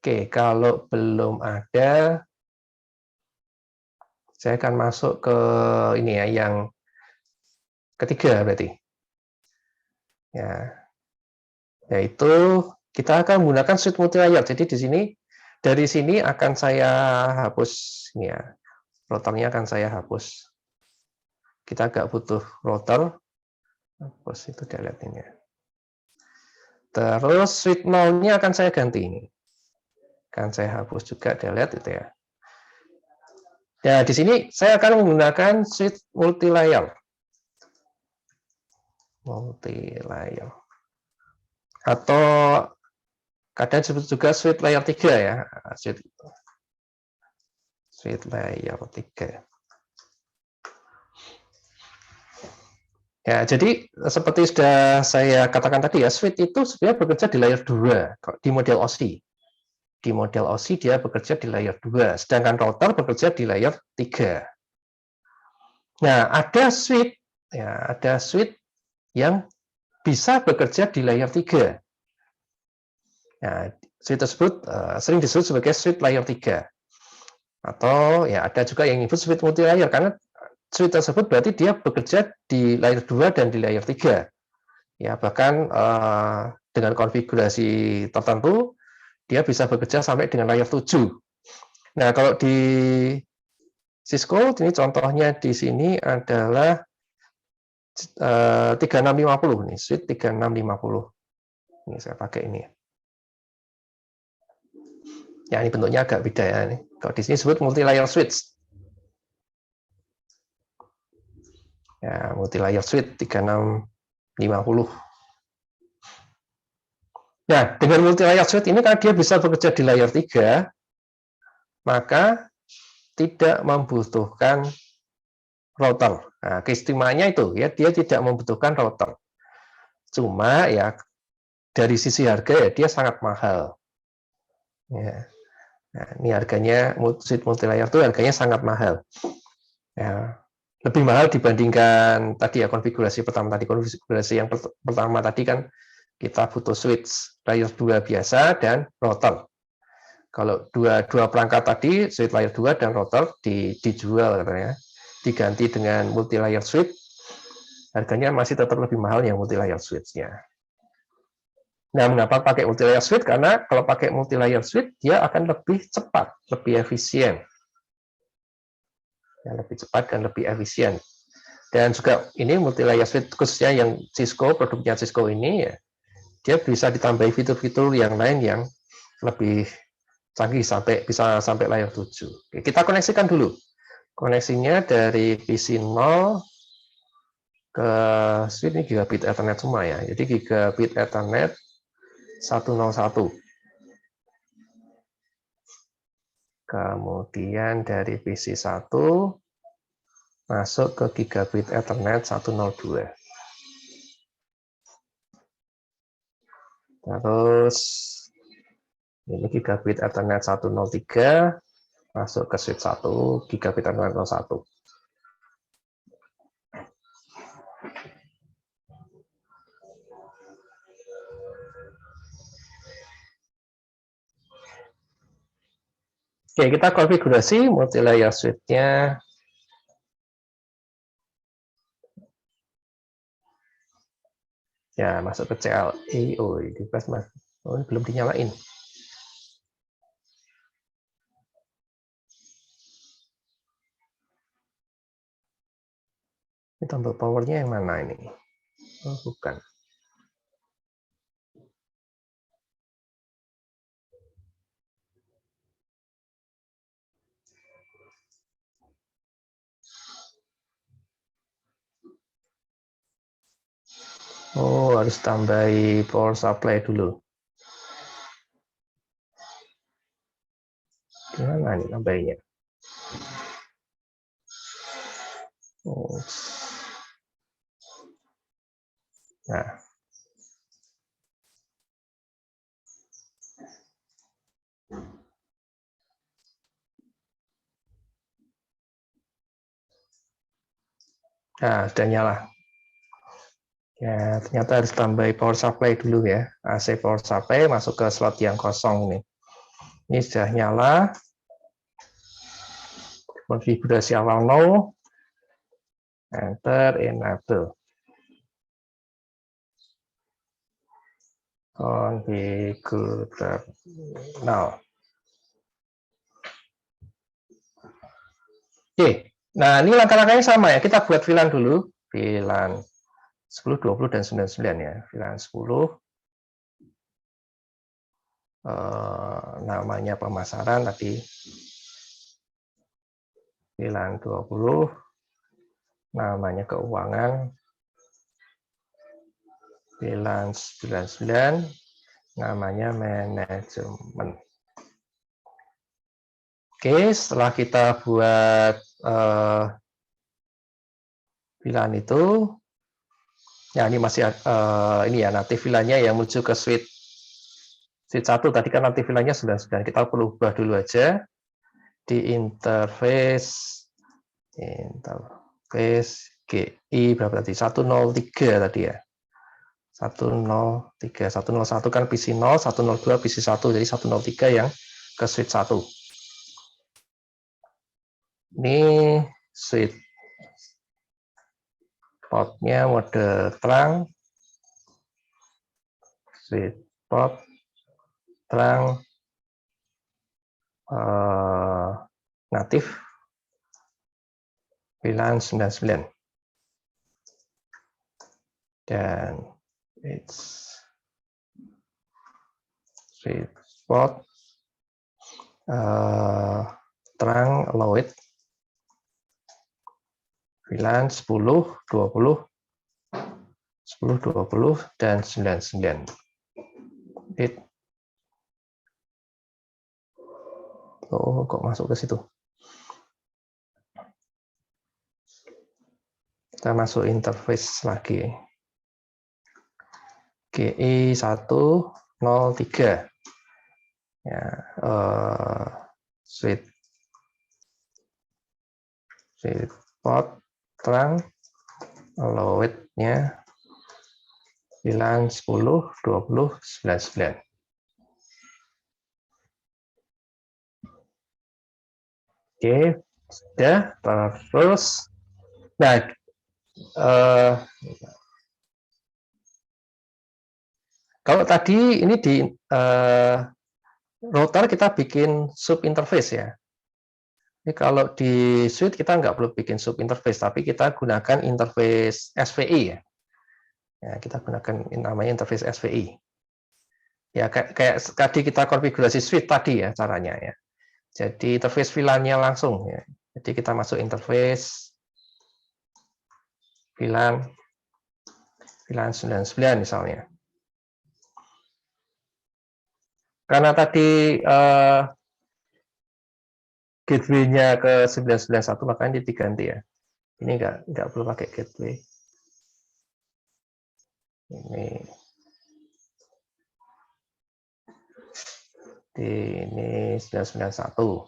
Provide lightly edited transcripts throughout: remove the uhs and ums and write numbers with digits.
Oke, kalau belum ada, saya akan masuk ke ini ya, yang ketiga berarti. Ya, yaitu kita akan menggunakan suite multi-layer. Jadi dari sini akan saya hapus ini ya, rotornya akan saya hapus. Kita nggak butuh rotor, hapus itu delete ini. Terus suite null-nya akan saya ganti ini. Akan saya hapus juga delete itu ya. Ya, di sini saya akan menggunakan suite multi-layer. Multi-layer. Atau kadang disebut juga suite layer 3 ya. Suite layer 3. Ya, jadi seperti sudah saya katakan tadi ya, suite itu sebenarnya bekerja di layer 2 di model OSI. Di model OSI dia bekerja di layer 2, sedangkan router bekerja di layer 3. Nah, ada suite yang bisa bekerja di layer 3. Nah, suite tersebut sering disebut sebagai suite layer 3. Atau ya ada juga yang disebut suite multi layer, karena suite tersebut berarti dia bekerja di layer 2 dan di layer 3. Ya, bahkan dengan konfigurasi tertentu dia bisa bekerja sampai dengan layer 7. Nah, kalau di Cisco ini contohnya di sini adalah 3650 nih, suite 3650. Ini saya pakai ini. Ya, ini bentuknya agak beda ya ini. Kalau di sini disebut multi layer switch. Ya, multi layer suite 3650. Nah, dengan multi layer suite ini karena dia bisa bekerja di layer 3, maka tidak membutuhkan router. Nah, keistimewaannya itu ya, dia tidak membutuhkan router. Cuma ya dari sisi harga ya dia sangat mahal. Ya. Nah, ini harganya suite multi layer itu harganya sangat mahal. Ya, lebih mahal dibandingkan tadi ya konfigurasi pertama tadi. Konfigurasi yang pertama tadi kan kita butuh switch layer 2 biasa dan router. Kalau dua perangkat tadi, switch layer 2 dan router dijual katanya. Diganti dengan multi layer switch, harganya masih tetap lebih mahal yang multi layer switch-nya. Nah, mengapa pakai multi layer switch? Karena kalau pakai multi layer switch, dia akan lebih cepat, lebih efisien. Ya, lebih cepat dan lebih efisien. Dan juga ini multi layer switch khususnya yang Cisco, produknya Cisco ini ya, dia bisa ditambahi fitur-fitur yang lain yang lebih canggih bisa sampai layer 7. Oke, kita koneksikan dulu. Koneksinya dari PC 0 ke switch ini gigabit Ethernet semua ya. Jadi gigabit Ethernet 101. Kemudian dari PC 1 masuk ke gigabit Ethernet 102. Terus ini gigabit Ethernet 103 masuk ke switch 1 gigabit Ethernet 01. Oke, kita konfigurasi multi layer switch-nya. Ya, masuk ke CLI. Oh, ini belum dinyalain. Ini tombol powernya yang mana ini? Oh, bukan. Oh, harus tambahi power supply dulu. Gimana nih tambahinnya? Oh. Nah. Nah, sudah nyala. Ya, ternyata harus tambahi power supply dulu ya. AC power supply masuk ke slot yang kosong nih. Ini sudah nyala. Konfigurasi awal no. Enter, enable. Konfigurasional. Oke, nah ini langkah-langkahnya sama ya. Kita buat VLAN dulu. VLAN 10, 20, dan 99 ya. VLAN 10. Namanya pemasaran tadi. VLAN 20. Namanya keuangan. VLAN 99. Namanya manajemen. Oke, setelah kita buat VLAN itu, ya ini masih ini ya natif VLAN-nya yang menuju ke suite 1 tadi kan natif VLAN-nya 99. Kita perlu ubah dulu aja di interface GI berapa tadi? 103 tadi ya. 103, 101 kan PC 0, 102 PC 1, jadi 103 yang ke suite 1. Ini suite portnya mode terang, suite port terang, natif VLAN 99 dan suite port terang allowed VLAN 10, 20, 10, 20, dan 99. Oh, kok masuk ke situ? Kita masuk interface lagi. GI 103. Ya, suite port terang allowed-nya VLAN 10, 20, 99. Oke, sudah. Terus, nah, kalau tadi ini di router kita bikin sub interface ya. Ini kalau di suite kita nggak perlu bikin sub interface, tapi kita gunakan interface SVI ya. Ya, kita gunakan namanya interface SVI. Ya, kayak tadi kita konfigurasi suite tadi ya caranya ya. Jadi interface VLAN-nya langsung ya. Jadi kita masuk interface VLAN 99 misalnya. Karena tadi gateway-nya ke 991 makanya diganti ya. Ini nggak perlu pakai gateway. Ini 991.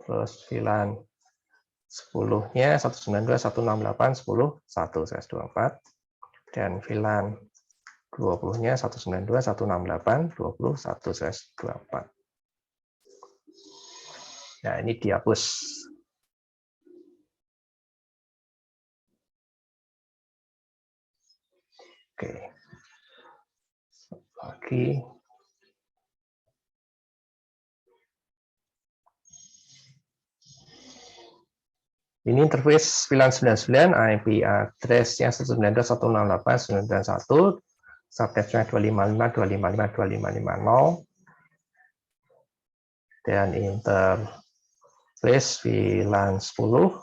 Terus VLAN 10-nya 192, 168, 10, 1/24. Dan VLAN 20-nya 192, 168, 20, 1/24. Nah, ini dihapus. Oke. Lagi. Ini interface VLAN 99, IP address-nya 192.168.191, subnet-nya 255.255.255.50, dan interface VLAN 10,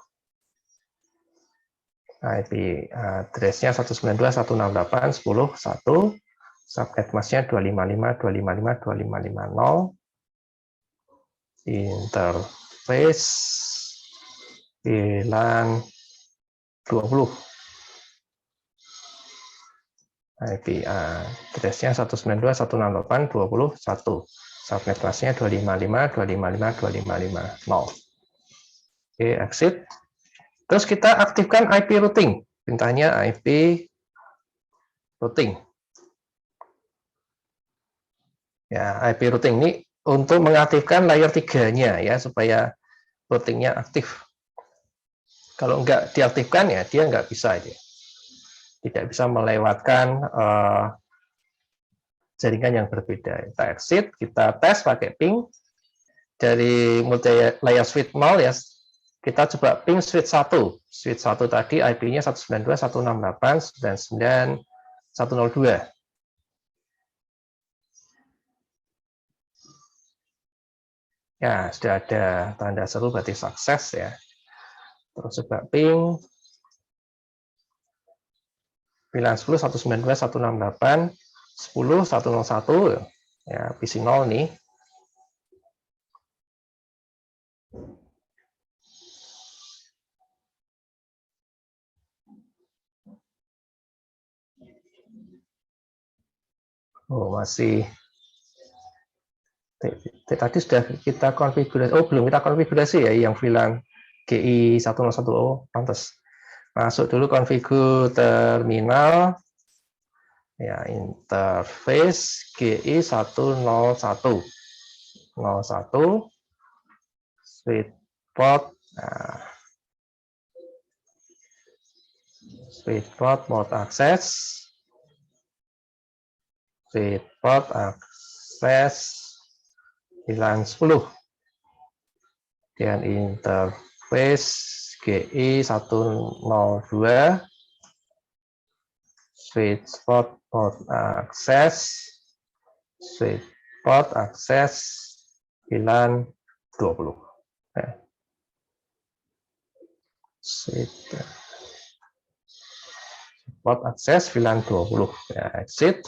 IP address-nya 192.168.10.1, subnet mask-nya 255.255.255.50, interface VLAN 20, IP address-nya 192.168.20.1, subnet mask-nya 255.255.255.50. Oke, exit. Terus kita aktifkan IP routing. Perintahnya IP routing. Ya, IP routing ini untuk mengaktifkan layer 3-nya ya, supaya routingnya aktif. Kalau nggak diaktifkan ya dia nggak bisa, dia tidak bisa melewatkan jaringan yang berbeda. Kita exit, kita tes pakai ping dari multi layer switch 0 ya. Kita coba ping switch 1. Switch 1 tadi IP-nya 192.168.99.102. Ya, sudah ada tanda seru berarti sukses ya. Terus coba ping 910.192.168.10.101 ya, PC 0 nih. Oh, masih tadi sudah kita konfigurasi. Oh, belum kita konfigurasi ya yang VLAN GI 101. Oh, pantas. Masuk dulu konfigur terminal. Ya, interface GI 101. 01 switch port. Nah, switch port mode access. Switch port access VLAN 10. Dan interface GI 102 switch port mode access switch port access VLAN 20. Switch port access VLAN 20 ya, exit.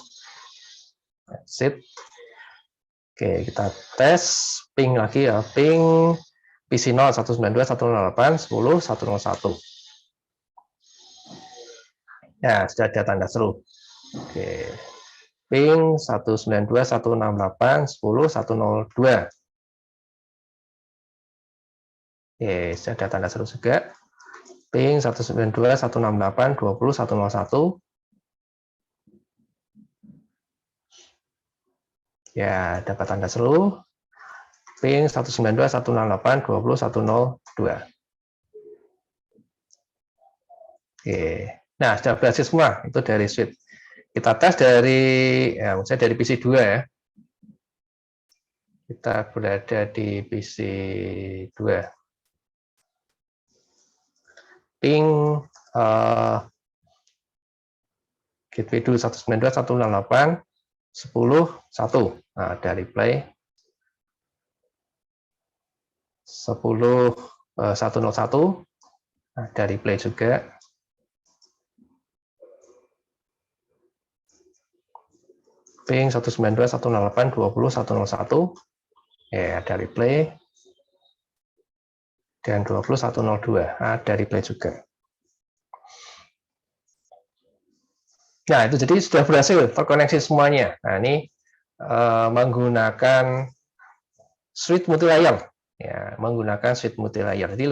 Oke, kita tes ping lagi ya, ping PC 0 192.108.10.101. Ya, sudah ada tanda seru. Oke. Ping 192.168.10.102. Oke, sudah ada tanda seru juga. Ping 192.168.20.101. Ya, dapat tanda seru. Ping 192.168.20.102. Oke. Nah, sudah berhasil semua. Itu dari switch. Kita tes dari, ya, misalnya dari PC 2 ya. Kita berada di PC 2. Ping gateway dulu 192.168.10.1. Nah, dari play 10.101. Nah, dari play juga. Ping 192.168.20.101. Ya, dari play. Dan 20.102. Nah, dari play juga. Nah, itu jadi sudah berhasil terkoneksi semuanya. Nah, ini menggunakan switch multi-layer. Ya, menggunakan switch multi-layer. Jadi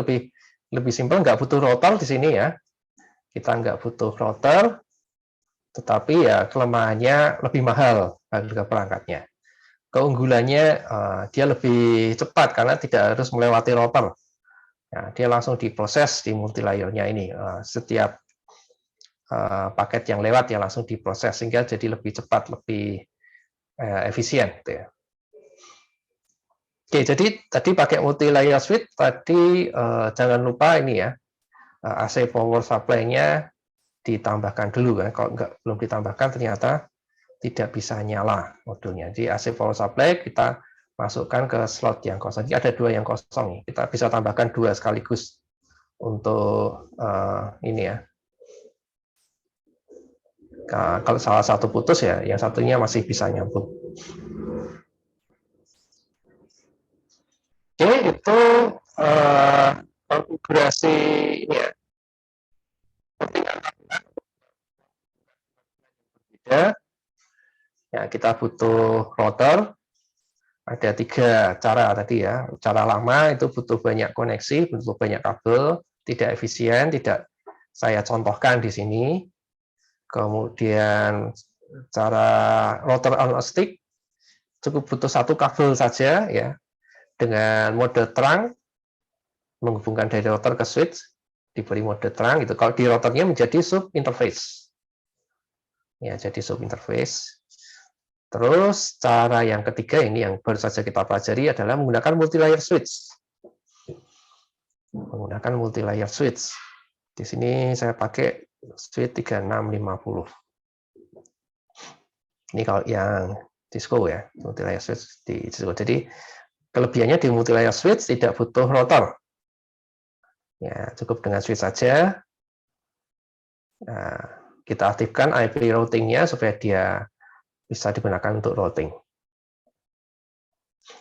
lebih simpel, nggak butuh router di sini ya. Kita nggak butuh router, tetapi ya kelemahannya lebih mahal harga perangkatnya. Keunggulannya dia lebih cepat karena tidak harus melewati router. Nah, dia langsung diproses di multi-layer-nya ini. Setiap paket yang lewat ya langsung diproses sehingga jadi lebih cepat, lebih efisien. Gitu ya. Oke, jadi tadi pakai multi-layer switch, tadi jangan lupa ini ya, AC power supply-nya ditambahkan dulu kan. Kalau belum ditambahkan ternyata tidak bisa nyala modulnya. Jadi AC power supply kita masukkan ke slot yang kosong. Jadi ada 2 yang kosong nih. Kita bisa tambahkan 2 sekaligus untuk ini ya. Kalau salah satu putus ya, yang satunya masih bisa nyambung. Oke, itu konfigurasi ini ya. Ya, kita butuh router. Ada 3 cara tadi ya. Cara lama itu butuh banyak koneksi, butuh banyak kabel, tidak efisien, tidak saya contohkan di sini. Kemudian cara router on a stick cukup butuh satu kabel saja ya, dengan mode terang menghubungkan dari router ke switch, diberi mode terang itu. Kalau di routernya menjadi sub interface. Ya, jadi sub interface. Terus cara yang ketiga ini yang baru saja kita pelajari adalah menggunakan multi-layer switch. Menggunakan multi-layer switch. Di sini saya pakai switch 3650. Ini kalau yang Cisco ya, multi-layer switch di Cisco. Jadi kelebihannya di multi-layer switch tidak butuh router. Ya, cukup dengan switch saja. Nah, kita aktifkan IP routing-nya supaya dia bisa digunakan untuk routing.